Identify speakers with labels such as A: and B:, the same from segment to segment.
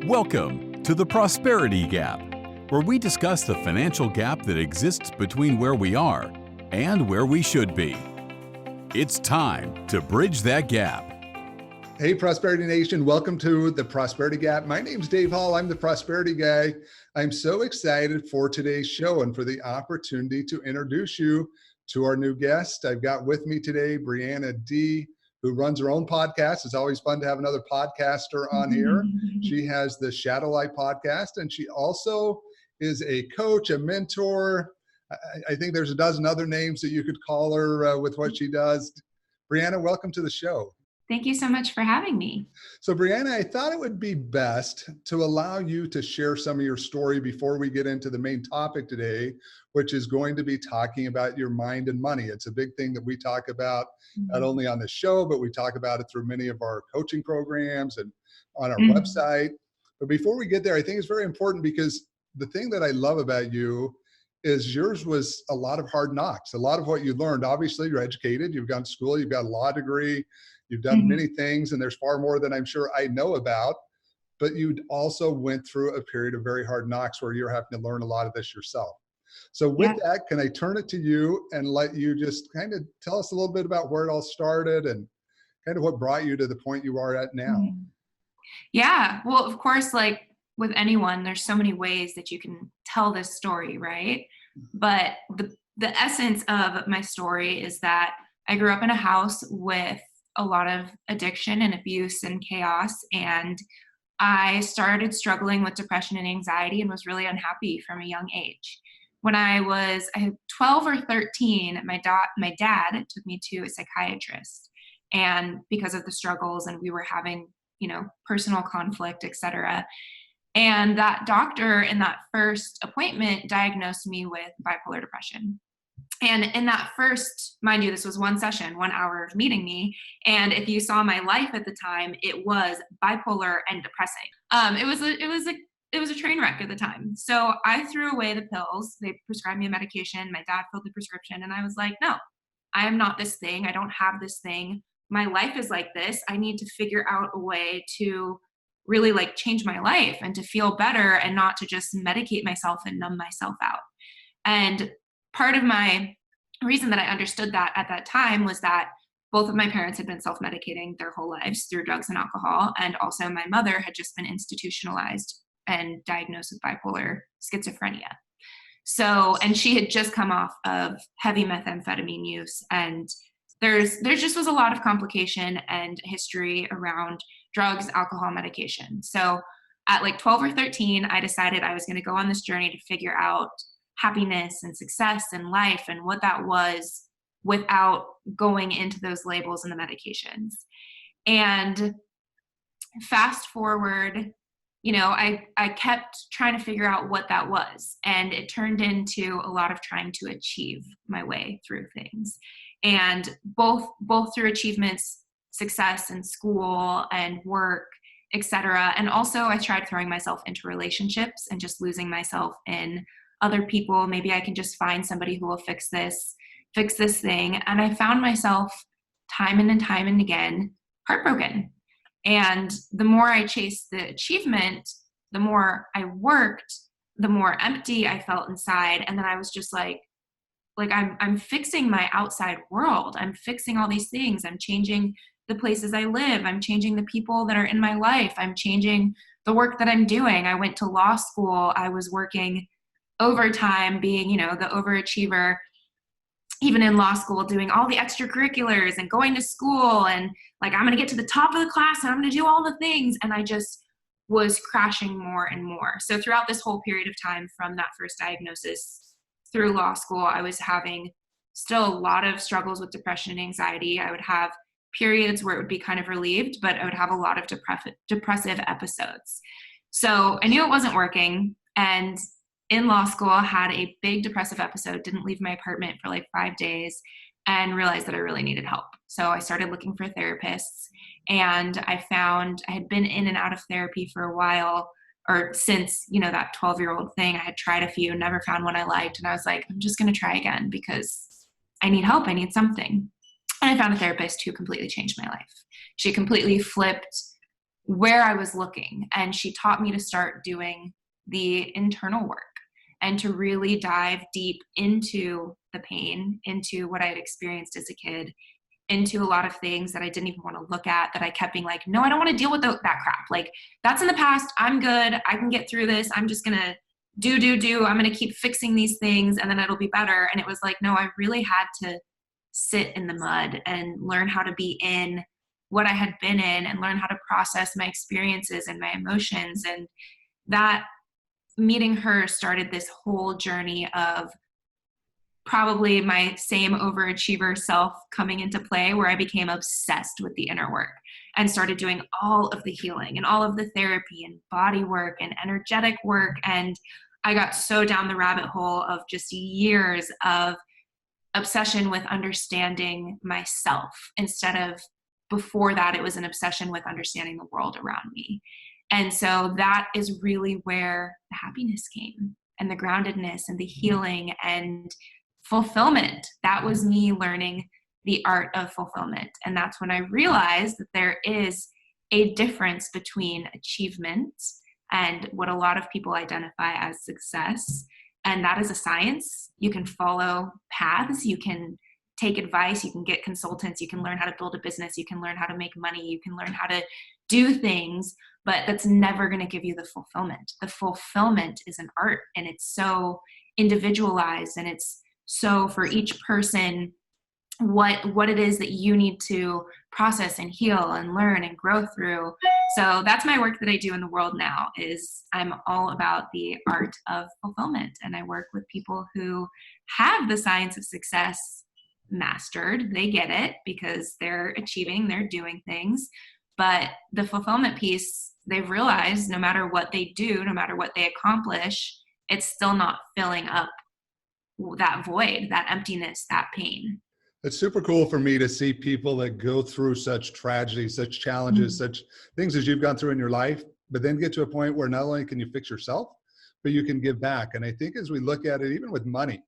A: Welcome to the Prosperity Gap, where we discuss the financial gap that exists between where we are and where we should be. It's time to bridge that gap.
B: Hey, Prosperity Nation. Welcome to the Prosperity Gap. My name's Dave Hall. I'm the Prosperity Guy. I'm so excited for today's show and for the opportunity to introduce you to our new guest. I've got with me today Byanna Dee, who runs her own podcast. It's always fun to have another podcaster on here. She has the Shadowlight Podcast, and she also is a coach, a mentor. I think there's a dozen other names that you could call her with what she does. Byanna, welcome to the show.
C: Thank you so much for having me.
B: So Byanna, I thought it would be best to allow you to share some of your story before we get into the main topic today, which is going to be talking about your mind and money. It's a big thing that we talk about not only on the show, but we talk about it through many of our coaching programs and on our website. But before we get there, I think it's very important because the thing that I love about you is yours was a lot of hard knocks. A lot of what you learned, obviously you're educated, you've gone to school, you've got a law degree, you've done many things, and there's far more than I'm sure I know about, but you also went through a period of very hard knocks where you're having to learn a lot of this yourself. So with that, can I turn it to you and let you just kind of tell us a little bit about where it all started and kind of what brought you to the point you are at now?
C: Yeah, well, of course, like with anyone, there's so many ways that you can tell this story, right? But the essence of my story is that I grew up in a house with a lot of addiction and abuse and chaos. And I started struggling with depression and anxiety and was really unhappy from a young age. When I was 12 or 13, my dad took me to a psychiatrist, and because of the struggles, and we were having, personal conflict, etc. And that doctor in that first appointment diagnosed me with bipolar depression. And in that first, mind you, this was one session, 1 hour of meeting me. And if you saw my life at the time, it was bipolar and depressing. It was a train wreck at the time. So I threw away the pills. They prescribed me a medication. My dad filled the prescription. And I was like, no, I am not this thing. I don't have this thing. My life is like this. I need to figure out a way to really change my life and to feel better and not to just medicate myself and numb myself out. And part of my reason that I understood that at that time was that both of my parents had been self-medicating their whole lives through drugs and alcohol. And also my mother had just been institutionalized and diagnosed with bipolar schizophrenia. So, and she had just come off of heavy methamphetamine use. And there just was a lot of complication and history around drugs, alcohol, medication. So at 12 or 13, I decided I was going to go on this journey to figure out happiness and success and life and what that was without going into those labels and the medications. And fast forward, I kept trying to figure out what that was. And it turned into a lot of trying to achieve my way through things. And both through achievements, success in school and work, etc. And also I tried throwing myself into relationships and just losing myself in other people. Maybe I can just find somebody who will fix this thing. And I found myself time and again, heartbroken. And the more I chased the achievement, the more I worked, the more empty I felt inside. And then I was just like I'm fixing my outside world. I'm fixing all these things. I'm changing the places I live. I'm changing the people that are in my life. I'm changing the work that I'm doing. I went to law school. I was working overtime, being, the overachiever, even in law school, doing all the extracurriculars and going to school and I'm going to get to the top of the class and I'm going to do all the things. And I just was crashing more and more. So throughout this whole period of time from that first diagnosis through law school, I was having still a lot of struggles with depression and anxiety. I would have periods where it would be kind of relieved, but I would have a lot of depressive episodes. So I knew it wasn't working. And in law school, I had a big depressive episode, didn't leave my apartment for 5 days, and realized that I really needed help. So I started looking for therapists, and I found I had been in and out of therapy for a while, or since, that 12-year-old thing. I had tried a few, never found one I liked. And I was like, I'm just going to try again because I need help. I need something. And I found a therapist who completely changed my life. She completely flipped where I was looking. And she taught me to start doing the internal work and to really dive deep into the pain, into what I had experienced as a kid, into a lot of things that I didn't even want to look at, that I kept being like, no, I don't want to deal with that crap. Like, that's in the past. I'm good. I can get through this. I'm just going to do. I'm going to keep fixing these things and then it'll be better. And it was like, no, I really had to sit in the mud and learn how to be in what I had been in and learn how to process my experiences and my emotions. And that meeting her started this whole journey of probably my same overachiever self coming into play, where I became obsessed with the inner work and started doing all of the healing and all of the therapy and body work and energetic work. And I got so down the rabbit hole of just years of obsession with understanding myself, instead of, before that, it was an obsession with understanding the world around me. And so that is really where the happiness came, and the groundedness and the healing and fulfillment. That was me learning the art of fulfillment. And that's when I realized that there is a difference between achievement and what a lot of people identify as success. And that is a science. You can follow paths, you can take advice, you can get consultants, you can learn how to build a business, you can learn how to make money, you can learn how to do things, but that's never going to give you the fulfillment. The fulfillment is an art, and it's so individualized, and it's so for each person what it is that you need to process and heal and learn and grow through. So that's my work that I do in the world now. Is I'm all about the art of fulfillment, and I work with people who have the science of success mastered. They get it because they're achieving, they're doing things, but the fulfillment piece, they've realized no matter what they do, no matter what they accomplish, it's still not filling up that void, that emptiness, that pain.
B: It's super cool for me to see people that go through such tragedy, such challenges, such things as you've gone through in your life, but then get to a point where not only can you fix yourself, but you can give back. And I think as we look at it, even with money,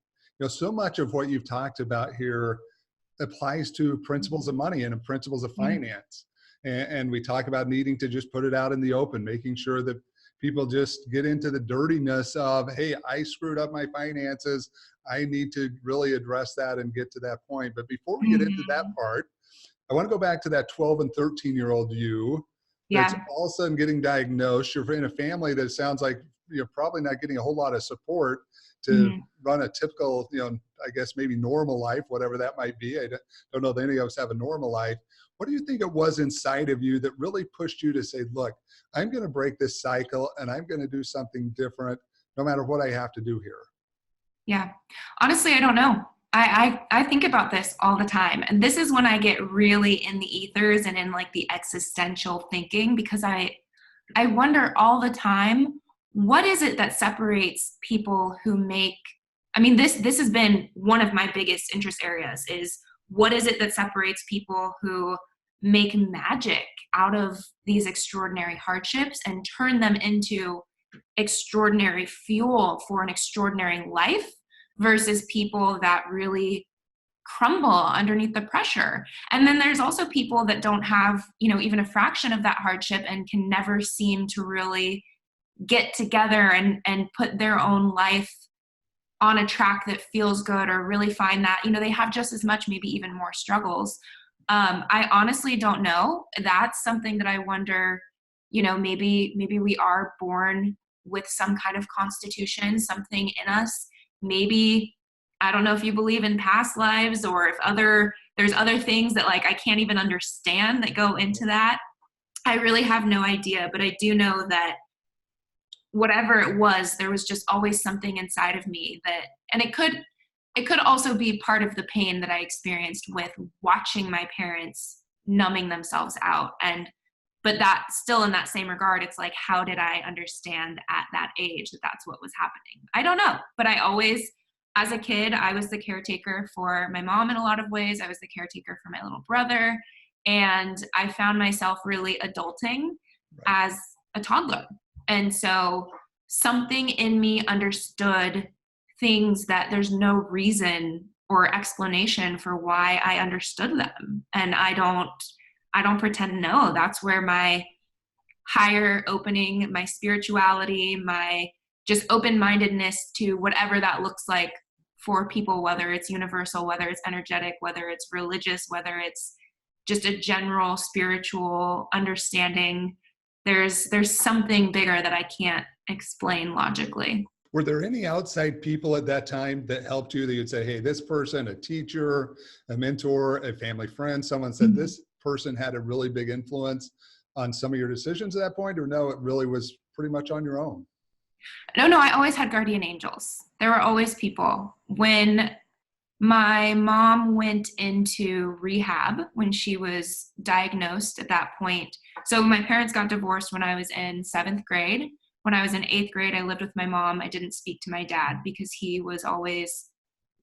B: so much of what you've talked about here applies to principles of money and principles of finance. And we talk about needing to just put it out in the open, making sure that people just get into the dirtiness of, hey, I screwed up my finances. I need to really address that and get to that point. But before we get into that part, I want to go back to that 12 and 13-year-old you that's all of a sudden getting diagnosed. You're in a family that sounds like you're probably not getting a whole lot of support to run a typical, I guess maybe normal life, whatever that might be. I don't know that any of us have a normal life. What do you think it was inside of you that really pushed you to say, look, I'm going to break this cycle and I'm going to do something different no matter what I have to do here?
C: Yeah. Honestly, I don't know. I think about this all the time. And this is when I get really in the ethers and in like the existential thinking, because I wonder all the time, what is it that separates people who make, this has been one of my biggest interest areas, is what is it that separates people who make magic out of these extraordinary hardships and turn them into extraordinary fuel for an extraordinary life, versus people that really crumble underneath the pressure. And then there's also people that don't have, even a fraction of that hardship and can never seem to really get together and put their own life on a track that feels good, or really find that, they have just as much, maybe even more struggles. I honestly don't know. That's something that I wonder, maybe we are born with some kind of constitution, something in us. Maybe, I don't know if you believe in past lives, or if there's other things that like I can't even understand that go into that. I really have no idea, but I do know that whatever it was, there was just always something inside of me that, and it could also be part of the pain that I experienced with watching my parents numbing themselves out. But that still, in that same regard, it's like, how did I understand at that age that that's what was happening? I don't know. But I always, as a kid, I was the caretaker for my mom in a lot of ways. I was the caretaker for my little brother. And I found myself really adulting as a toddler. And so something in me understood things that there's no reason or explanation for why I understood them. And I don't pretend to know. That's where my higher opening, my spirituality, my just open-mindedness to whatever that looks like for people, whether it's universal, whether it's energetic, whether it's religious, whether it's just a general spiritual understanding. There's something bigger that I can't explain logically.
B: Were there any outside people at that time that helped you that you'd say, hey, this person, a teacher, a mentor, a family friend, someone said this person had a really big influence on some of your decisions at that point, or no, it really was pretty much on your own?
C: No, I always had guardian angels. There were always people. When my mom went into rehab, when she was diagnosed at that point. So my parents got divorced when I was in 7th grade. When I was in 8th grade, I lived with my mom. I didn't speak to my dad because he was always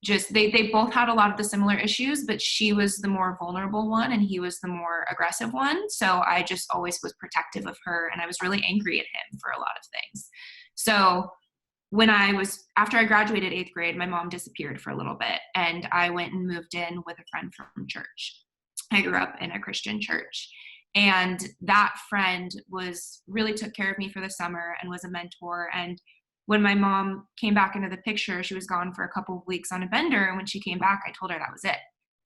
C: just, they both had a lot of the similar issues, but she was the more vulnerable one and he was the more aggressive one. So I just always was protective of her, and I was really angry at him for a lot of things. So after I graduated 8th grade, my mom disappeared for a little bit, and I went and moved in with a friend from church. I grew up in a Christian church, and that friend really took care of me for the summer and was a mentor. And when my mom came back into the picture, she was gone for a couple of weeks on a bender. And when she came back, I told her that was it.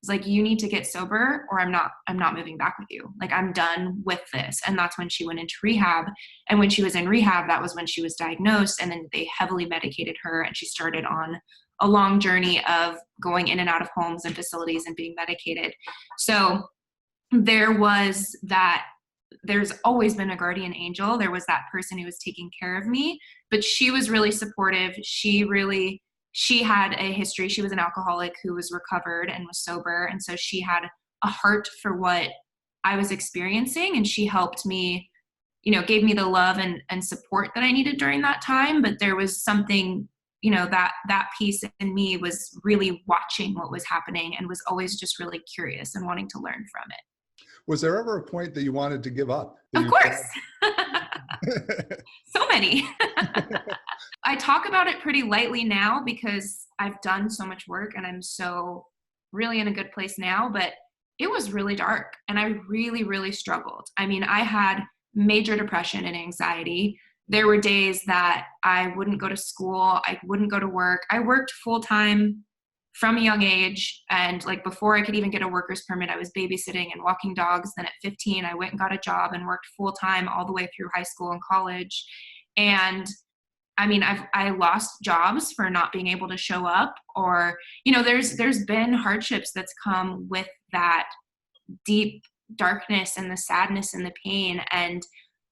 C: It's like, you need to get sober or I'm not moving back with you. Like, I'm done with this. And that's when she went into rehab. And when she was in rehab, that was when she was diagnosed. And then they heavily medicated her, and she started on a long journey of going in and out of homes and facilities and being medicated. So there's always been a guardian angel. There was that person who was taking care of me, but she was really supportive. She had a history. She was an alcoholic who was recovered and was sober. And so she had a heart for what I was experiencing. And she helped me, gave me the love and support that I needed during that time. But there was something, that piece in me was really watching what was happening and was always just really curious and wanting to learn from it.
B: Was there ever a point that you wanted to give up?
C: Of course. So many. I talk about it pretty lightly now because I've done so much work and I'm so really in a good place now, but it was really dark and I really, really struggled. I mean, I had major depression and anxiety. There were days that I wouldn't go to school. I wouldn't go to work. I worked full time from a young age. And like before I could even get a worker's permit, I was babysitting and walking dogs. Then at 15, I went and got a job and worked full time all the way through high school and college. And I mean, I lost jobs for not being able to show up, or, there's been hardships that's come with that deep darkness and the sadness and the pain.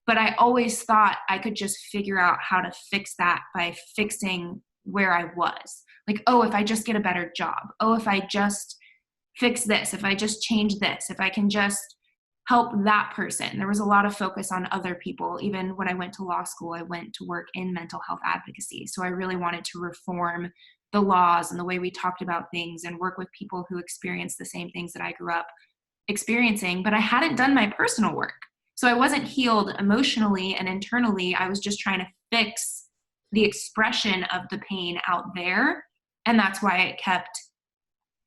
C: But I always thought I could just figure out how to fix that by fixing where I was. Like, oh, if I just get a better job, oh, if I just fix this, if I just change this, if I can just help that person. There was a lot of focus on other people. Even when I went to law school, I went to work in mental health advocacy. So I really wanted to reform the laws and the way we talked about things and work with people who experienced the same things that I grew up experiencing, but I hadn't done my personal work. So I wasn't healed emotionally and internally. I was just trying to fix the expression of the pain out there. And that's why it kept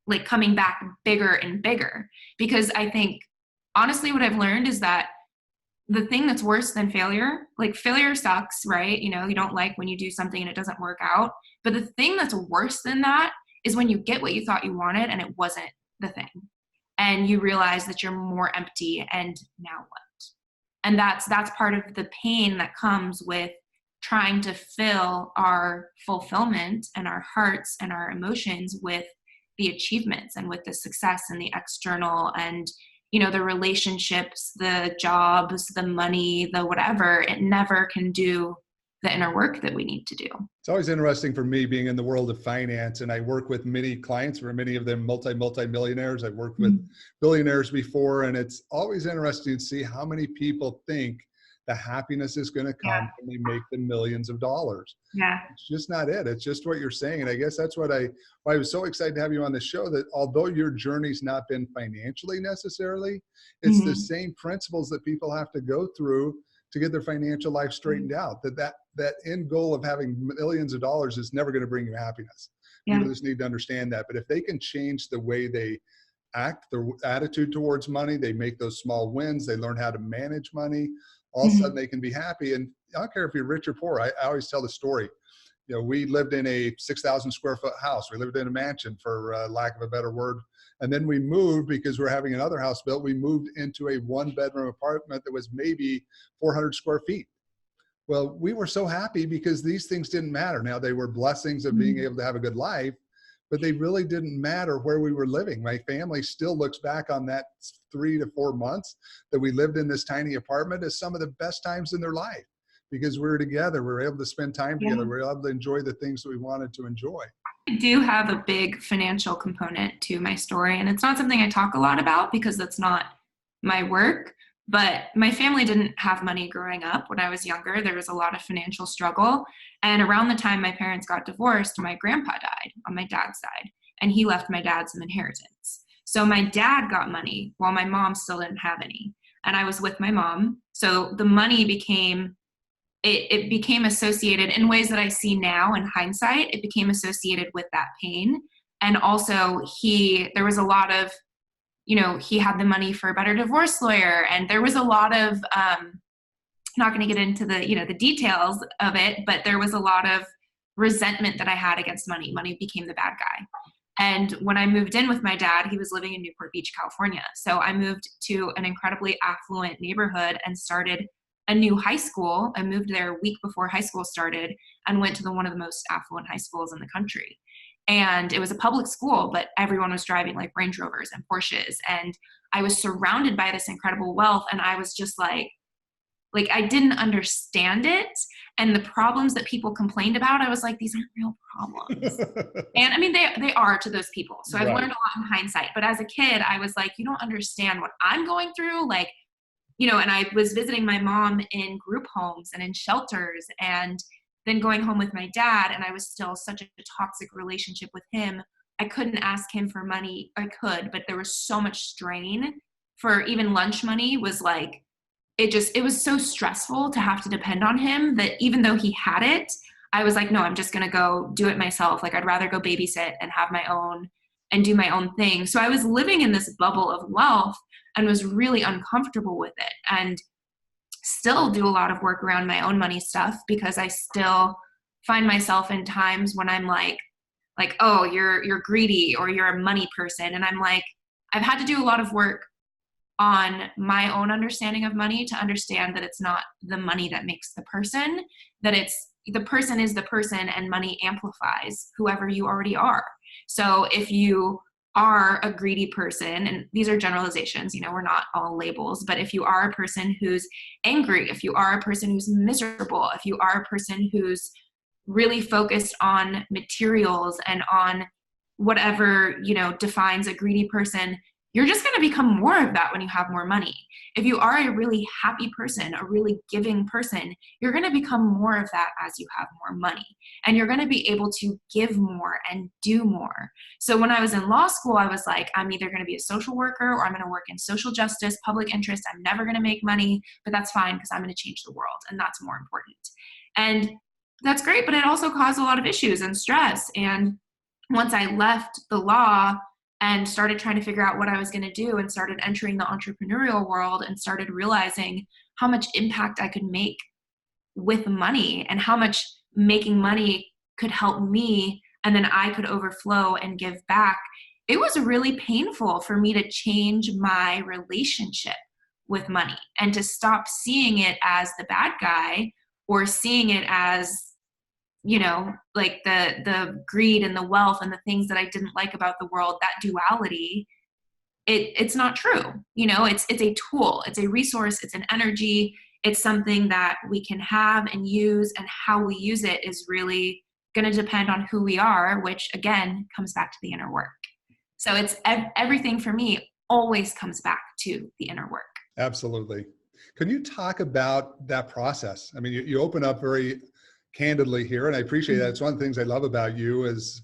C: like coming back bigger and bigger. Because I think, honestly, what I've learned is that the thing that's worse than failure, like failure sucks, right? You don't like when you do something and it doesn't work out. But the thing that's worse than that is when you get what you thought you wanted and it wasn't the thing. And you realize that you're more empty and now what? And that's part of the pain that comes with trying to fill our fulfillment and our hearts and our emotions with the achievements and with the success and the external and, the relationships, the jobs, the money, the whatever. It never can do the inner work that we need to do.
B: It's always interesting for me being in the world of finance, and I work with many clients, for many of them multi-millionaires. I've worked with billionaires before, and it's always interesting to see how many people think the happiness is going to come when they make the millions of dollars.
C: Yeah.
B: It's just not it. It's just what you're saying. And I guess that's why I was so excited to have you on the show, that although your journey's not been financially necessarily, it's the same principles that people have to go through to get their financial life straightened out. That end goal of having millions of dollars is never going to bring you happiness.
C: Yeah.
B: People just need to understand that. But if they can change the way they act, their attitude towards money, they make those small wins, they learn how to manage money, all of a sudden they can be happy. And I don't care if you're rich or poor. I always tell the story. We lived in a 6,000 square foot house. We lived in a mansion, for lack of a better word. And then we moved, because we're having another house built. We moved into a 1-bedroom apartment that was maybe 400 square feet. Well, we were so happy because these things didn't matter. Now, they were blessings of being able to have a good life, but they really didn't matter where we were living. My family still looks back on that 3 to 4 months that we lived in this tiny apartment as some of the best times in their life, because we were together. We were able to spend time together. We were able to enjoy the things that we wanted to enjoy.
C: I do have a big financial component to my story, and it's not something I talk a lot about because that's not my work. But my family didn't have money growing up. When I was younger, there was a lot of financial struggle. And around the time my parents got divorced, my grandpa died on my dad's side, and he left my dad some inheritance. So my dad got money while my mom still didn't have any. And I was with my mom. So the money became, it became associated in ways that I see now in hindsight. It became associated with that pain. And also there was a lot of, he had the money for a better divorce lawyer. And there was a lot of, not going to get into the details of it, but there was a lot of resentment that I had against money. Money became the bad guy. And when I moved in with my dad, he was living in Newport Beach, California. So I moved to an incredibly affluent neighborhood and started a new high school. I moved there a week before high school started and went to one of the most affluent high schools in the country. And it was a public school, but everyone was driving like Range Rovers and Porsches. And I was surrounded by this incredible wealth. And I was just like I didn't understand it. And the problems that people complained about, I was like, these aren't real problems. And I mean, they are to those people. So I've learned a lot in hindsight. But as a kid, I was like, you don't understand what I'm going through. And I was visiting my mom in group homes and in shelters, and then going home with my dad, and I was still such a toxic relationship with him. I couldn't ask him for money. I could, but there was so much strain for even lunch money was like, it was so stressful to have to depend on him that even though he had it, I was like, no, I'm just going to go do it myself. Like, I'd rather go babysit and have my own and do my own thing. So I was living in this bubble of wealth and was really uncomfortable with it, and still do a lot of work around my own money stuff, because I still find myself in times when I'm like, oh, you're greedy, or you're a money person. And I'm like, I've had to do a lot of work on my own understanding of money to understand that it's not the money that makes the person, that it's the person is the person, and money amplifies whoever you already are. So if you are a greedy person, and these are generalizations, we're not all labels, but if you are a person who's angry, if you are a person who's miserable, if you are a person who's really focused on materials and on whatever, defines a greedy person, you're just going to become more of that when you have more money. If you are a really happy person, a really giving person, you're going to become more of that as you have more money. And you're going to be able to give more and do more. So when I was in law school, I was like, I'm either going to be a social worker or I'm going to work in social justice, public interest. I'm never going to make money, but that's fine because I'm going to change the world. And that's more important. And that's great, but it also caused a lot of issues and stress. And once I left the law and started trying to figure out what I was going to do and started entering the entrepreneurial world and started realizing how much impact I could make with money and how much making money could help me, and then I could overflow and give back, it was really painful for me to change my relationship with money and to stop seeing it as the bad guy or seeing it as, like the greed and the wealth and the things that I didn't like about the world, that duality. It's not true. It's a tool, it's a resource, it's an energy, it's something that we can have and use, and how we use it is really going to depend on who we are, which again comes back to the inner work. So it's everything for me always comes back to the inner work.
B: Absolutely. Can you talk about that process? I mean, you open up very candidly here, and I appreciate that. It's one of the things I love about you is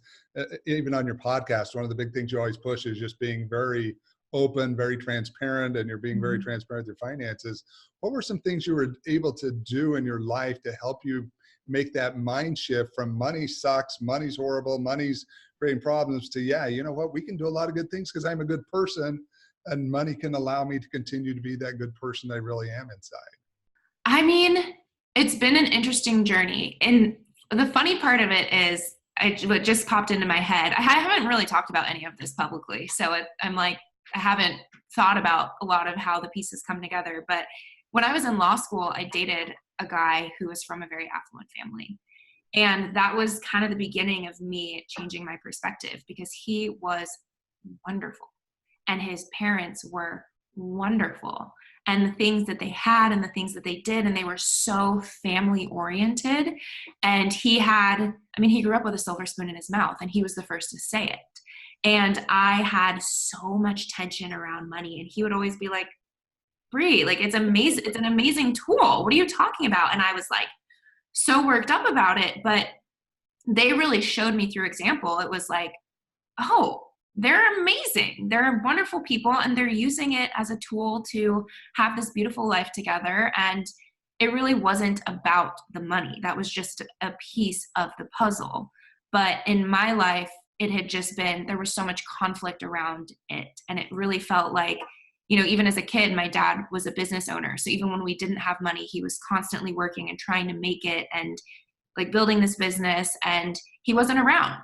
B: even on your podcast, one of the big things you always push is just being very open, very transparent, and you're being very transparent with your finances. What were some things you were able to do in your life to help you make that mind shift from money sucks, money's horrible, money's creating problems to, yeah, you know what, we can do a lot of good things because I'm a good person, and money can allow me to continue to be that good person I really am inside?
C: I mean, it's been an interesting journey. And the funny part of it is, what just popped into my head, I haven't really talked about any of this publicly. So I'm like, I haven't thought about a lot of how the pieces come together. But when I was in law school, I dated a guy who was from a very affluent family. And that was kind of the beginning of me changing my perspective, because he was wonderful and his parents were wonderful, and the things that they had and the things that they did, and they were so family oriented. And he grew up with a silver spoon in his mouth, and he was the first to say it. And I had so much tension around money, and he would always be like, Bree, like, it's amazing. It's an amazing tool. What are you talking about? And I was like, so worked up about it. But they really showed me through example. It was like, oh, they're amazing. They're wonderful people, and they're using it as a tool to have this beautiful life together. And it really wasn't about the money. That was just a piece of the puzzle. But in my life, it had just been, there was so much conflict around it. And it really felt like, even as a kid, my dad was a business owner. So even when we didn't have money, he was constantly working and trying to make it and like building this business, and he wasn't around.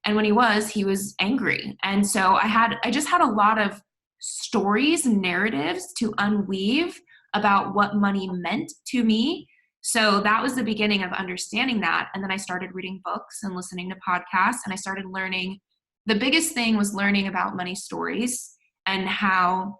C: And when he was angry. And so I just had a lot of stories and narratives to unweave about what money meant to me. So that was the beginning of understanding that. And then I started reading books and listening to podcasts, and I started learning. The biggest thing was learning about money stories and how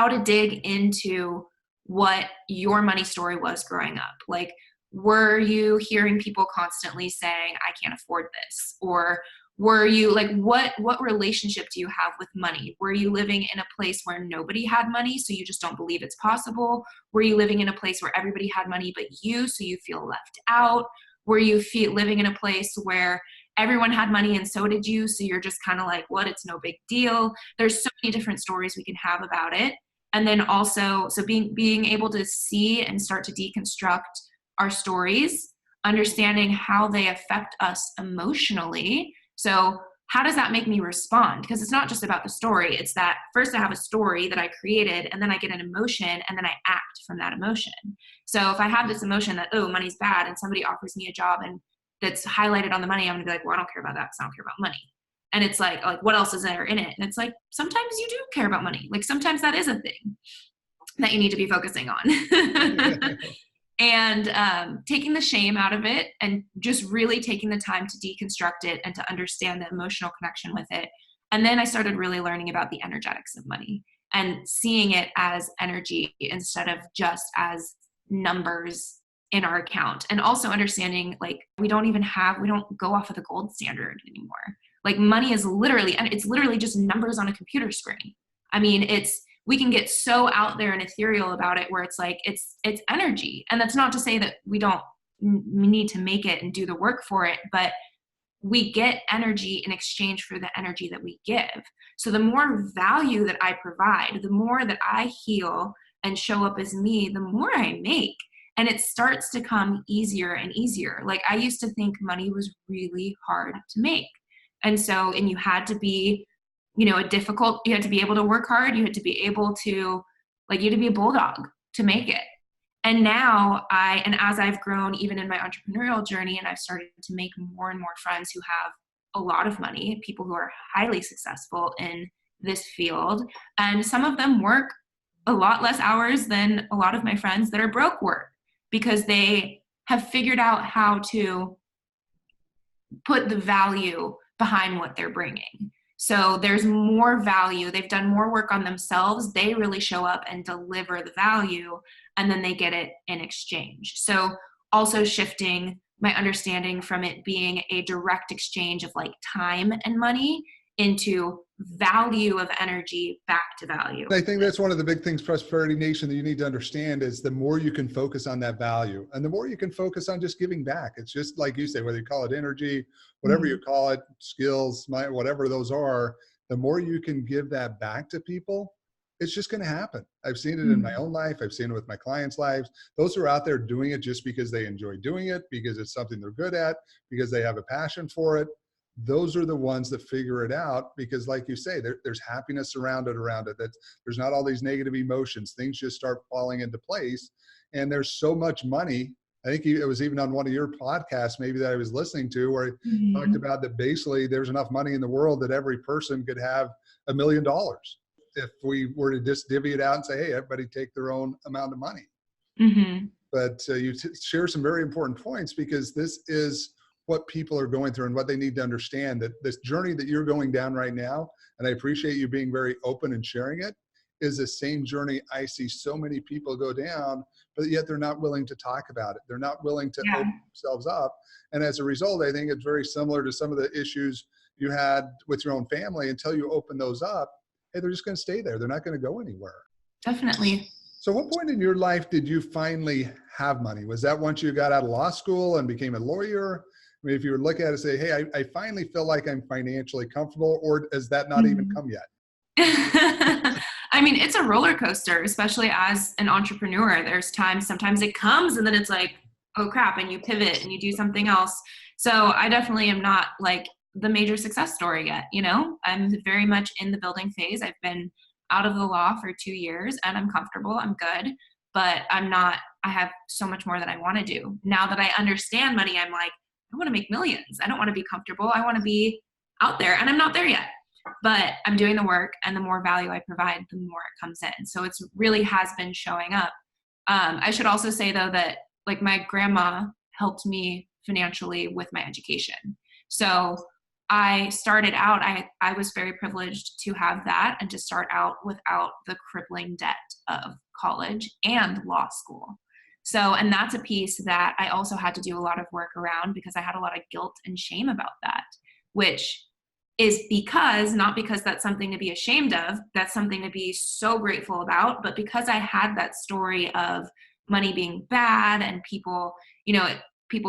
C: to dig into what your money story was growing up. Like, were you hearing people constantly saying, I can't afford this? Or were you like, what relationship do you have with money? Were you living in a place where nobody had money, so you just don't believe it's possible? Were you living in a place where everybody had money but you, so you feel left out? Were you living in a place where everyone had money and so did you, so you're just kind of like, what, it's no big deal? There's so many different stories we can have about it. And then also, so being able to see and start to deconstruct our stories, understanding how they affect us emotionally. So how does that make me respond? Because it's not just about the story. It's that first I have a story that I created, and then I get an emotion, and then I act from that emotion. So if I have this emotion that, oh, money's bad, and somebody offers me a job and that's highlighted on the money, I'm gonna be like, well, I don't care about that because I don't care about money. And it's like, what else is there in it? And it's like, sometimes you do care about money. Like, sometimes that is a thing that you need to be focusing on. And taking the shame out of it and just really taking the time to deconstruct it and to understand the emotional connection with it. And then I started really learning about the energetics of money and seeing it as energy instead of just as numbers in our account. And also understanding, like, we don't go off of the gold standard anymore. Like, money is literally just numbers on a computer screen. I mean, we can get so out there and ethereal about it where it's like, it's energy. And that's not to say that we don't need to make it and do the work for it, but we get energy in exchange for the energy that we give. So the more value that I provide, the more that I heal and show up as me, the more I make. And it starts to come easier and easier. Like, I used to think money was really hard to make. And you had to be, you had to be able to work hard. You had to be able to, you had to be a bulldog to make it. And now as I've grown, even in my entrepreneurial journey, and I've started to make more and more friends who have a lot of money, people who are highly successful in this field. And some of them work a lot less hours than a lot of my friends that are broke work, because they have figured out how to put the value behind what they're bringing. So there's more value. They've done more work on themselves. They really show up and deliver the value, and then they get it in exchange. So also shifting my understanding from it being a direct exchange of like time and money into value of energy back to value.
B: I think that's one of the big things, Prosperity Nation, that you need to understand is the more you can focus on that value and the more you can focus on just giving back. It's just like you say, whether you call it energy, whatever you call it, skills, whatever those are, the more you can give that back to people, it's just going to happen. I've seen it in my own life. I've seen it with my clients' lives. Those who are out there doing it just because they enjoy doing it, because it's something they're good at, because they have a passion for it. Those are the ones that figure it out, because like you say, there's happiness around it, that there's not all these negative emotions. Things just start falling into place. and there's so much money. I think it was even on one of your podcasts, maybe that I was listening to, where he talked about that basically there's enough money in the world that every person could have $1 million if we were to just divvy it out and say, hey, everybody take their own amount of money. But you share some very important points, because this is what people are going through and what they need to understand, that this journey that you're going down right now, and I appreciate you being very open and sharing it, is the same journey I see so many people go down, but yet they're not willing to talk about it. They're not willing to open themselves up. And as a result, I think it's very similar to some of the issues you had with your own family. Until you open those up, hey, they're just going to stay there. They're not going to go anywhere.
C: Definitely.
B: So what point in your life did you finally have money? Was that once you got out of law school and became a lawyer? I mean, if you were looking at it and say, hey, I finally feel like I'm financially comfortable, or has that not even come yet?
C: I mean, it's a roller coaster, especially as an entrepreneur. There's times, sometimes it comes and then it's like, oh crap, and you pivot and you do something else. So I definitely am not like the major success story yet. You know, I'm very much in the building phase. I've been out of the law for 2 years and I'm comfortable. I'm good, but I have so much more that I want to do. Now that I understand money, I'm like, I want to make millions. I don't want to be comfortable. I want to be out there, and I'm not there yet. But I'm doing the work, and the more value I provide, the more it comes in. So it's really has been showing up. I should also say though that like my grandma helped me financially with my education. So I started out, I was very privileged to have that and to start out without the crippling debt of college and law school. So, and that's a piece that I also had to do a lot of work around, because I had a lot of guilt and shame about that, which is not because that's something to be ashamed of, that's something to be so grateful about, but because I had that story of money being bad and people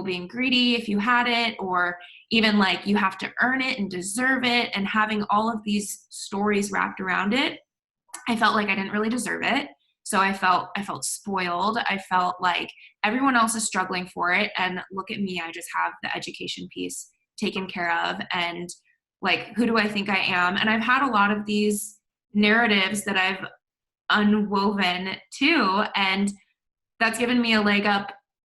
C: being greedy if you had it, or even like you have to earn it and deserve it, and having all of these stories wrapped around it, I felt like I didn't really deserve it. So I felt spoiled. I felt like everyone else is struggling for it, and look at me, I just have the education piece taken care of, and like, who do I think I am? And I've had a lot of these narratives that I've unwoven too. And that's given me a leg up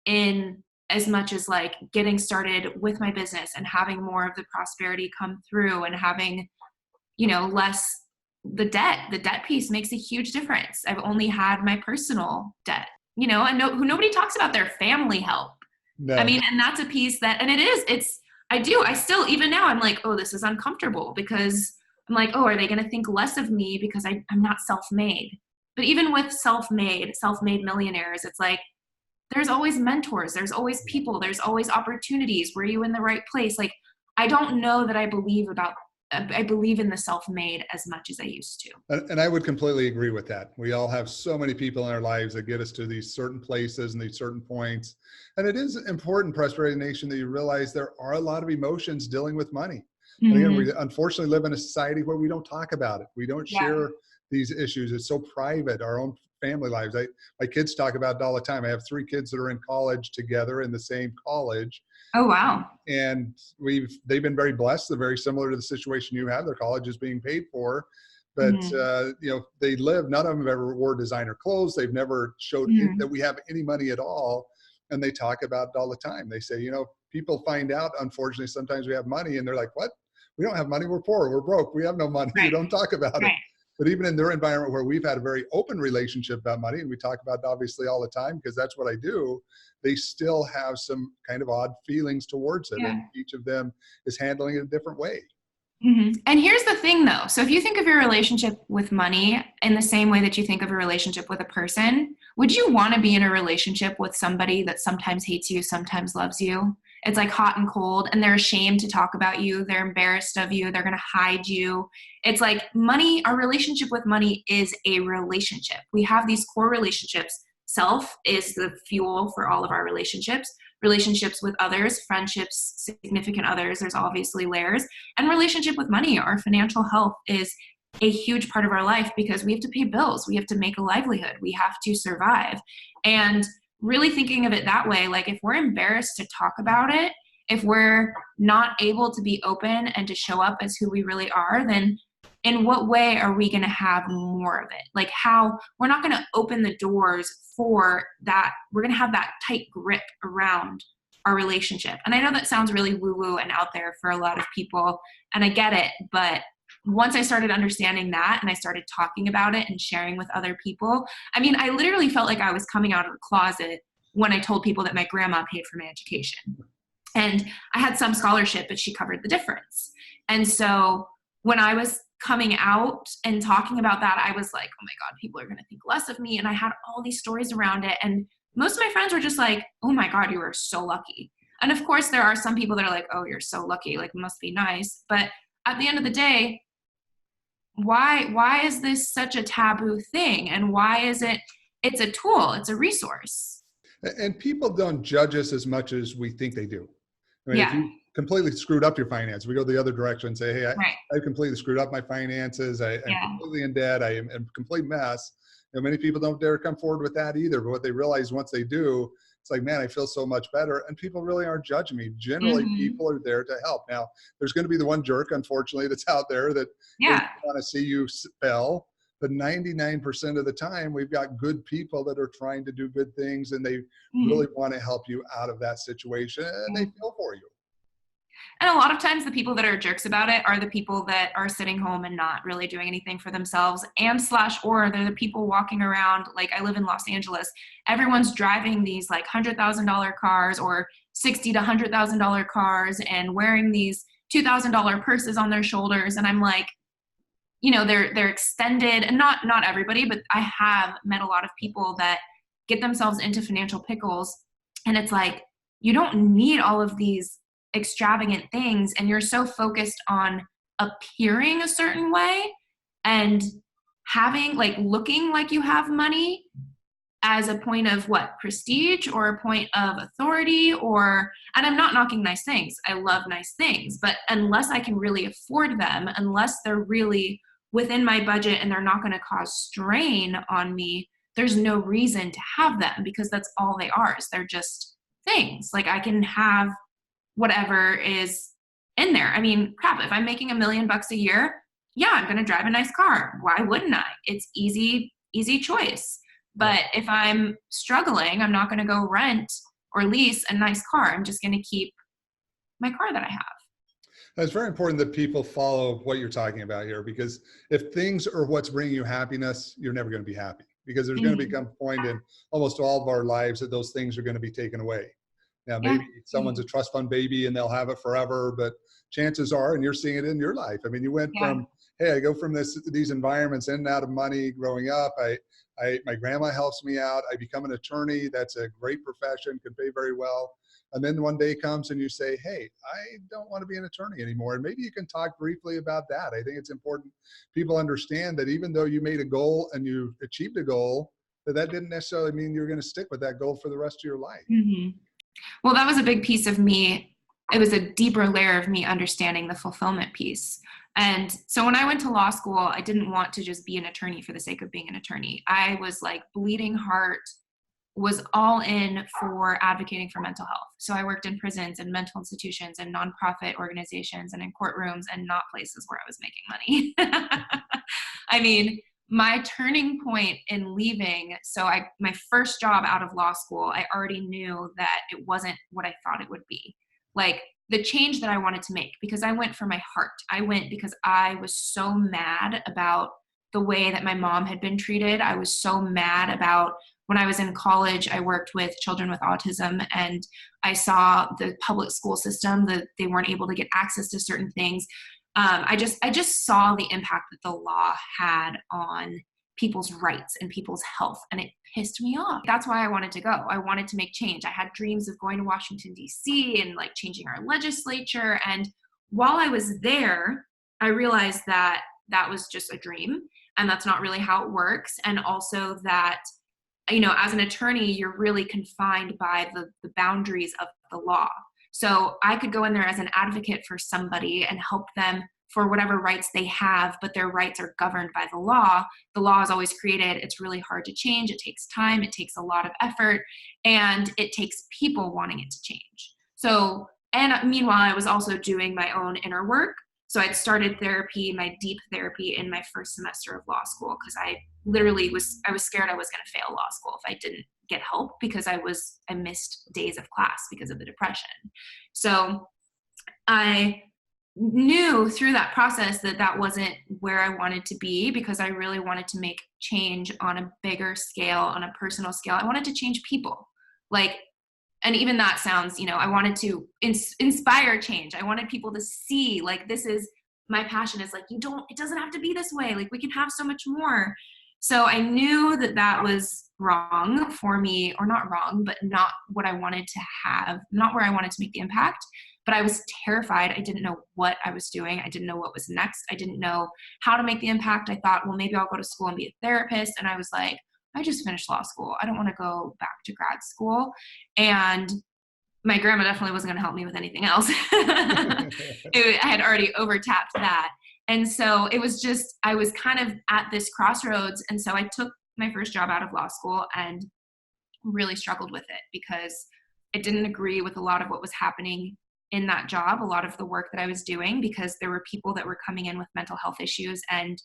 C: in as much as like getting started with my business and having more of the prosperity come through, and having, less the debt piece makes a huge difference. I've only had my personal debt, and nobody talks about their family help. No. I mean, and that's a piece that, and I still, even now, I'm like, oh, this is uncomfortable, because I'm like, oh, are they going to think less of me because I'm not self-made? But even with self-made millionaires, it's like, there's always mentors, there's always people, there's always opportunities. Were you in the right place? Like, I don't know that I believe in the self-made as much as I used to.
B: And I would completely agree with that. We all have so many people in our lives that get us to these certain places and these certain points. And it is important, Prosperity Nation, that you realize there are a lot of emotions dealing with money. Mm-hmm. And again, we unfortunately live in a society where we don't talk about it. We don't share these issues. It's so private, our own family lives. My kids talk about it all the time. I have 3 kids that are in college together in the same college.
C: Oh, wow.
B: And they've been very blessed. They're very similar to the situation you have. Their college is being paid for, but they live, none of them have ever wore designer clothes. They've never showed that we have any money at all. And they talk about it all the time. They say, people find out, unfortunately, sometimes we have money and they're like, what? We don't have money. We're poor. We're broke. We have no money. Right. We don't talk about it. But even in their environment where we've had a very open relationship about money, and we talk about it obviously all the time because that's what I do, they still have some kind of odd feelings towards it. Yeah. And each of them is handling it a different way.
C: Mm-hmm. And here's the thing though. So if you think of your relationship with money in the same way that you think of a relationship with a person, would you want to be in a relationship with somebody that sometimes hates you, sometimes loves you? It's like hot and cold, and they're ashamed to talk about you. They're embarrassed of you. They're going to hide you. It's like money, our relationship with money is a relationship. We have these core relationships. Self is the fuel for all of our relationships. Relationships with others, friendships, significant others, there's obviously layers. And relationship with money, our financial health is a huge part of our life because we have to pay bills. We have to make a livelihood. We have to survive. And really thinking of it that way, like if we're embarrassed to talk about it, if we're not able to be open and to show up as who we really are, then in what way are we going to have more of it? Like how we're not going to open the doors for that. We're going to have that tight grip around our relationship. And I know that sounds really woo-woo and out there for a lot of people, and I get it. But once I started understanding that and I started talking about it and sharing with other people, I mean, I literally felt like I was coming out of the closet when I told people that my grandma paid for my education. And I had some scholarship, but she covered the difference. And so when I was coming out and talking about that, I was like, oh my God, people are going to think less of me. And I had all these stories around it. And most of my friends were just like, oh my God, you are so lucky. And of course, there are some people that are like, oh, you're so lucky. Like, it must be nice. But at the end of the day, why is this such a taboo thing? And why is it's a tool, it's a resource.
B: And people don't judge us as much as we think they do. I mean, if you completely screwed up your finances, we go the other direction and say, hey, I completely screwed up my finances. I'm completely in debt. I am a complete mess. You know, many people don't dare come forward with that either. But what they realize once they do, it's like, man, I feel so much better. And people really aren't judging me. Generally, people are there to help. Now, there's going to be the one jerk, unfortunately, that's out there that want to see you fail. But 99% of the time, we've got good people that are trying to do good things, and they really want to help you out of that situation, and they feel for you.
C: And a lot of times the people that are jerks about it are the people that are sitting home and not really doing anything for themselves, or they're the people walking around. Like, I live in Los Angeles. Everyone's driving these like $100,000 cars or $60,000 to $100,000 cars and wearing these $2,000 purses on their shoulders. And I'm like, you know, they're extended, and not everybody, but I have met a lot of people that get themselves into financial pickles. And it's like, you don't need all of these extravagant things, and you're so focused on appearing a certain way and having, like, looking like you have money as a point of prestige or a point of authority, and I'm not knocking nice things. I love nice things, but unless I can really afford them, unless they're really within my budget and they're not going to cause strain on me, there's no reason to have them, because that's all they are. Is they're just things. Like, I can have whatever is in there. I mean, crap, if I'm making $1 million a year, I'm going to drive a nice car. Why wouldn't I? It's easy choice. But if I'm struggling, I'm not going to go rent or lease a nice car. I'm just going to keep my car that I have.
B: It's very important that people follow what you're talking about here, because if things are what's bringing you happiness, you're never going to be happy, because there's going to become a point in almost all of our lives that those things are going to be taken away. Now, maybe someone's a trust fund baby and they'll have it forever, but chances are, and you're seeing it in your life. I mean, you went from, hey, I go from these environments in and out of money growing up. My grandma helps me out. I become an attorney. That's a great profession, can pay very well. And then one day comes and you say, hey, I don't want to be an attorney anymore. And maybe you can talk briefly about that. I think it's important people understand that even though you made a goal and you achieved a goal, that didn't necessarily mean you're going to stick with that goal for the rest of your life.
C: Well, that was a big piece of me. It was a deeper layer of me understanding the fulfillment piece. And so when I went to law school, I didn't want to just be an attorney for the sake of being an attorney. I was like bleeding heart, was all in for advocating for mental health. So I worked in prisons and mental institutions and nonprofit organizations and in courtrooms, and not places where I was making money. I mean, my turning point in leaving, my first job out of law school, I already knew that it wasn't what I thought it would be. Like, the change that I wanted to make, because I went for my heart. I went because I was so mad about the way that my mom had been treated. I was so mad about when I was in college, I worked with children with autism, and I saw the public school system, that they weren't able to get access to certain things. I just saw the impact that the law had on people's rights and people's health, and it pissed me off. That's why I wanted to go. I wanted to make change. I had dreams of going to Washington, D.C. and like changing our legislature. And while I was there, I realized that that was just a dream, and that's not really how it works. And also that, you know, as an attorney, you're really confined by the boundaries of the law. So I could go in there as an advocate for somebody and help them for whatever rights they have, but their rights are governed by the law. The law is always created. It's really hard to change. It takes time. It takes a lot of effort, and it takes people wanting it to change. So, and meanwhile, I was also doing my own inner work. So I'd started therapy, my deep therapy, in my first semester of law school, because I literally was scared I was going to fail law school if I didn't get help, because I missed days of class because of the depression. So I knew through that process that wasn't where I wanted to be, because I really wanted to make change on a bigger scale, on a personal scale. I wanted to change people. And even that sounds, I wanted to inspire change. I wanted people to see, this is my passion, is it doesn't have to be this way. We can have so much more. So I knew that was wrong for me, or not wrong, but not what I wanted to have, not where I wanted to make the impact. But I was terrified. I didn't know what I was doing. I didn't know what was next. I didn't know how to make the impact. I thought, well, maybe I'll go to school and be a therapist. And I was like, I just finished law school. I don't want to go back to grad school. And my grandma definitely wasn't going to help me with anything else. I had already overtapped that. And so it was just, I was kind of at this crossroads. And so I took my first job out of law school and really struggled with it, because I didn't agree with a lot of what was happening in that job, a lot of the work that I was doing, because there were people that were coming in with mental health issues, and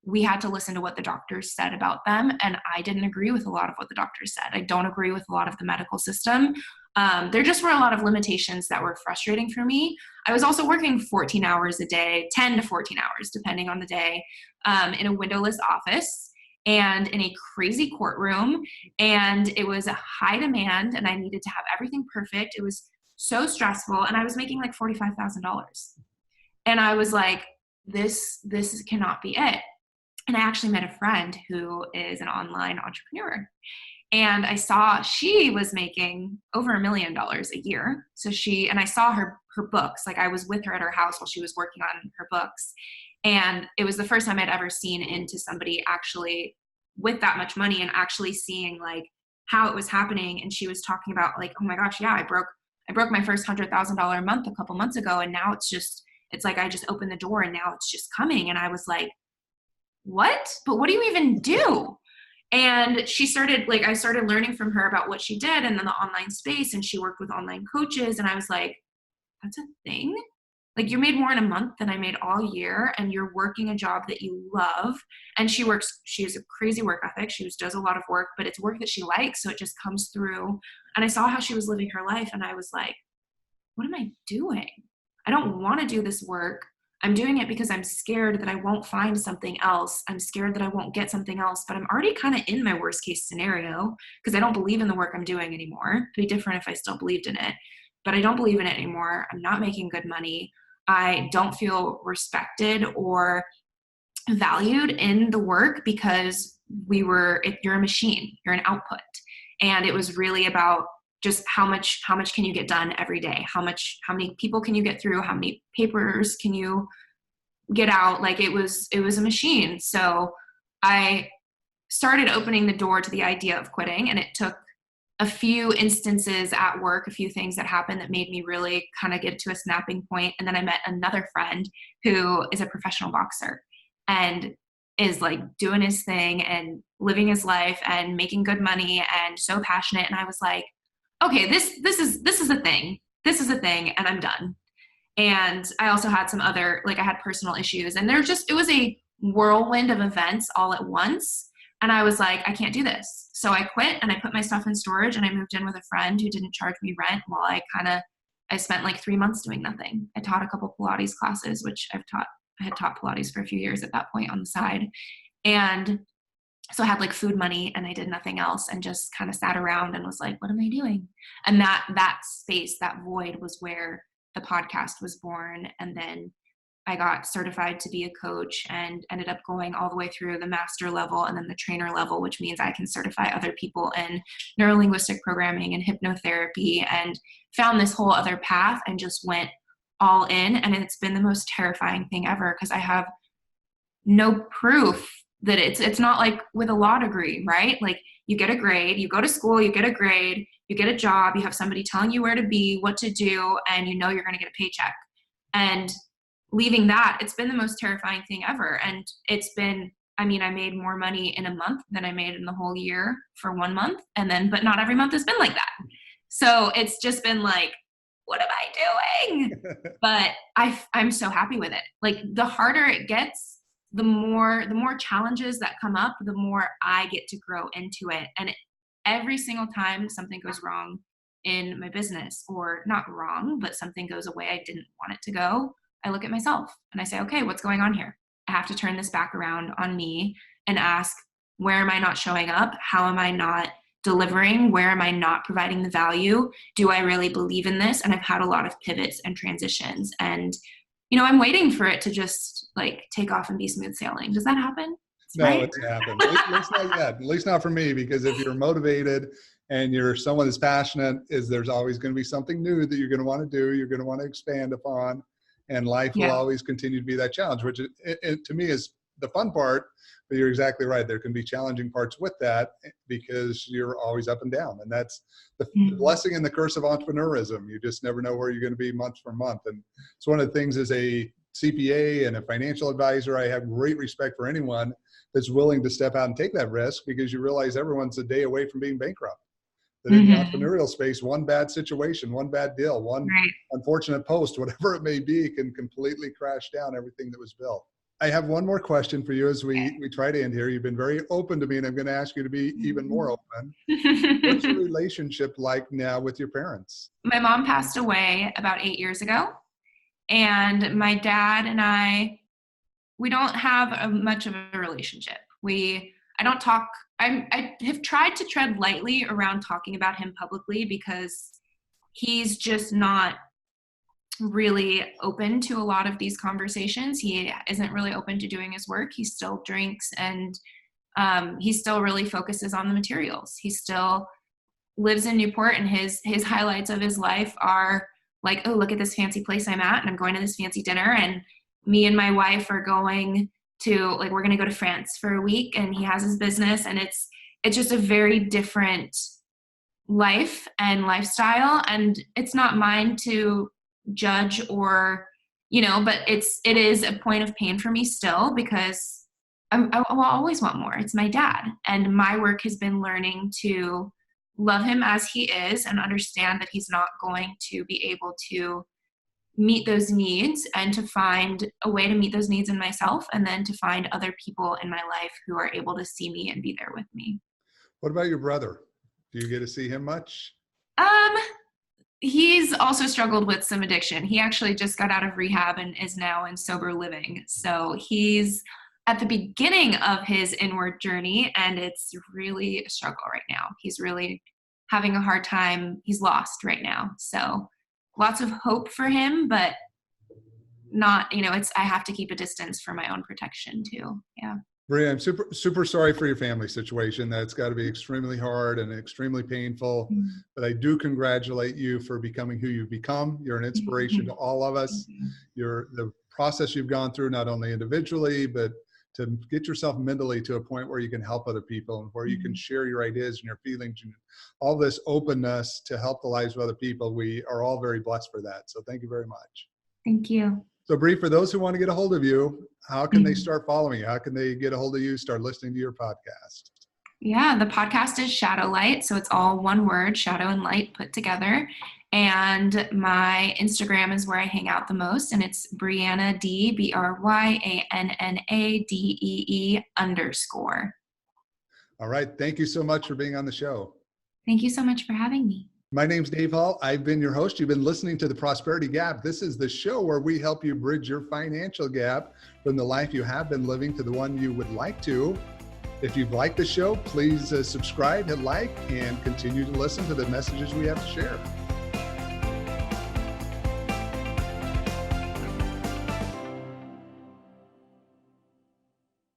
C: we had to listen to what the doctors said about them. And I didn't agree with a lot of what the doctors said. I don't agree with a lot of the medical system. There just were a lot of limitations that were frustrating for me. I was also working 14 hours a day, 10 to 14 hours, depending on the day, in a windowless office and in a crazy courtroom. And it was a high demand, and I needed to have everything perfect. It was so stressful. And I was making $45,000. And I was like, this cannot be it. And I actually met a friend who is an online entrepreneur. And I saw she was making over $1 million a year. So I saw her books. I was with her at her house while she was working on her books. And it was the first time I'd ever seen into somebody actually with that much money, and actually seeing how it was happening. And she was talking about oh my gosh, yeah, I broke my first $100,000 month a couple months ago. And now it's I just opened the door and now it's just coming. And I was like, what? But what do you even do? And she started, I started learning from her about what she did, and then the online space, and she worked with online coaches. And I was like, that's a thing? You made more in a month than I made all year, and you're working a job that you love. And she has a crazy work ethic. She does a lot of work, but it's work that she likes. So it just comes through. And I saw how she was living her life, and I was like, what am I doing? I don't want to do this work. I'm doing it because I'm scared that I won't find something else. I'm scared that I won't get something else, but I'm already kind of in my worst case scenario, because I don't believe in the work I'm doing anymore. It'd be different if I still believed in it, but I don't believe in it anymore. I'm not making good money. I don't feel respected or valued in the work, because you're a machine, you're an output. And it was really about just how much can you get done every day? How many people can you get through? How many papers can you get out? It was a machine. So I started opening the door to the idea of quitting, and it took a few instances at work, a few things that happened that made me really kind of get to a snapping point. And then I met another friend who is a professional boxer and is doing his thing and living his life and making good money and so passionate. And I was like, okay, this is a thing. This is a thing, and I'm done. And I also had some other, I had personal issues, and it was a whirlwind of events all at once. And I was like, I can't do this. So I quit, and I put my stuff in storage, and I moved in with a friend who didn't charge me rent while I spent 3 months doing nothing. I taught a couple Pilates classes, which I had taught Pilates for a few years at that point on the side. And so I had food money, and I did nothing else, and just kind of sat around and was like, what am I doing? And that space, that void, was where the podcast was born. And then I got certified to be a coach and ended up going all the way through the master level and then the trainer level, which means I can certify other people in neurolinguistic programming and hypnotherapy, and found this whole other path and just went all in. And it's been the most terrifying thing ever, because I have no proof that it's not with a law degree, right? You get a grade, you go to school, you get a grade, you get a job, you have somebody telling you where to be, what to do, and you're going to get a paycheck. And leaving that, it's been the most terrifying thing ever. And it's been, I made more money in a month than I made in the whole year for 1 month. But not every month has been like that. So it's just been what am I doing? But I'm so happy with it. Like the harder it gets, the more challenges that come up, the more I get to grow into it. And every single time something goes wrong in my business, or not wrong, but something goes away I didn't want it to go, I look at myself and I say, okay, what's going on here? I have to turn this back around on me and ask, where am I not showing up? How am I not delivering? Where am I not providing the value? Do I really believe in this? And I've had a lot of pivots and transitions, and I'm waiting for it to just like take off and be smooth sailing. Does that happen?
B: No, it's happened. At least not yet. At least not for me, because if you're motivated and you're someone that's passionate, there's always going to be something new that you're going to want to do. You're going to want to expand upon, and life will always continue to be that challenge, which it to me is the fun part. But you're exactly right. There can be challenging parts with that because you're always up and down. And that's the blessing and the curse of entrepreneurism. You just never know where you're going to be month for month. And it's one of the things, as a CPA and a financial advisor, I have great respect for anyone that's willing to step out and take that risk, because you realize everyone's a day away from being bankrupt. That in the entrepreneurial space, one bad situation, one bad deal, one unfortunate post, whatever it may be, can completely crash down everything that was built. I have one more question for you as we try to end here. You've been very open to me, and I'm going to ask you to be even more open. What's your relationship like now with your parents?
C: My mom passed away about 8 years ago, and my dad and I, we don't have much of a relationship. I don't talk. I have tried to tread lightly around talking about him publicly, because he's just not really open to a lot of these conversations. He isn't really open to doing his work. He still drinks, and he still really focuses on the materials. He still lives in Newport, and his highlights of his life are like, oh, look at this fancy place I'm at, and I'm going to this fancy dinner, and me and my wife are going to, like, we're going to go to France for a week, and he has his business, and it's just a very different life and lifestyle. And it's not mine to judge or, but it is a point of pain for me still, because I will always want more. It's my dad. And my work has been learning to love him as he is, and understand that he's not going to be able to meet those needs, and to find a way to meet those needs in myself, and then to find other people in my life who are able to see me and be there with me.
B: What about your brother? Do you get to see him much?
C: He's also struggled with some addiction. He actually just got out of rehab and is now in sober living. So he's at the beginning of his inward journey, and it's really a struggle right now. He's really having a hard time. He's lost right now. So lots of hope for him, but not, I have to keep a distance for my own protection too. Yeah.
B: Bria, I'm super sorry for your family situation. That's got to be extremely hard and extremely painful, but I do congratulate you for becoming who you've become. You're an inspiration to all of us. The process you've gone through, not only individually, but to get yourself mentally to a point where you can help other people, and where you can share your ideas and your feelings and all this openness to help the lives of other people. We are all very blessed for that. So thank you very much.
C: Thank you.
B: So Bri, for those who want to get a hold of you, how can they start following you? How can they get a hold of you, start listening to your podcast?
C: Yeah, the podcast is Shadowlight. So it's all one word, shadow and light put together. And my Instagram is where I hang out the most. And it's Byanna Dee, BRYANNA DEE_. All
B: right. Thank you so much for being on the show.
C: Thank you so much for having me.
B: My name's Dave Hall. I've been your host. You've been listening to The Prosperity Gap. This is the show where we help you bridge your financial gap from the life you have been living to the one you would like to. If you've liked the show, please subscribe, hit like, and continue to listen to the messages we have to share.